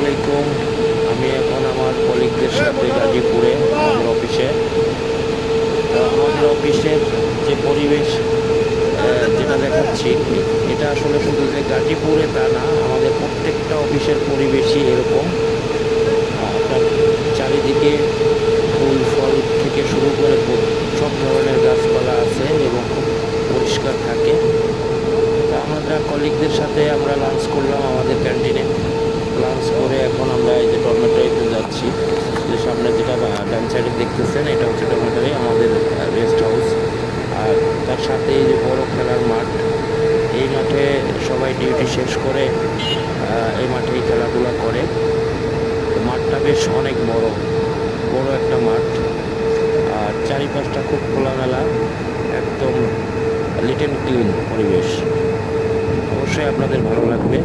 আলাইকুম। আমি এখন আমার কলিগদের সাথে গাজীপুরে আমাদের অফিসে। আমাদের অফিসের যে পরিবেশ যেটা দেখাচ্ছি, এটা আসলে শুধু যে গাজীপুরে তা না, আমাদের প্রত্যেকটা অফিসের পরিবেশই এরকম। আপনার চারিদিকে ফুল ফল থেকে শুরু করে সব ধরনের গাছপালা আছে এবং খুব পরিষ্কার থাকে। তা আমরা কলিগদের সাথে আমরা লাঞ্চ করলাম আমাদের ক্যান্টিনে। লাঞ্চ করে এখন আমরা এই যে ডরমেটরিতে যাচ্ছি। যে সামনে যেটা ডান সাইডে দেখতেছেন, এটা হচ্ছে ডরমেটরি, আমাদের রেস্ট হাউস। আর তার সাথে এই যে বড় খেলার মাঠ, এই মাঠে সবাই ডিউটি শেষ করে এই মাঠেই খেলাধুলা করে। মাঠটা বেশ অনেক বড় বড় একটা মাঠ, আর চারিপাশটা খুব খোলামেলা, একদম লিট অ্যান্ড ক্লিন পরিবেশ। অবশ্যই আপনাদের ভালো লাগবে।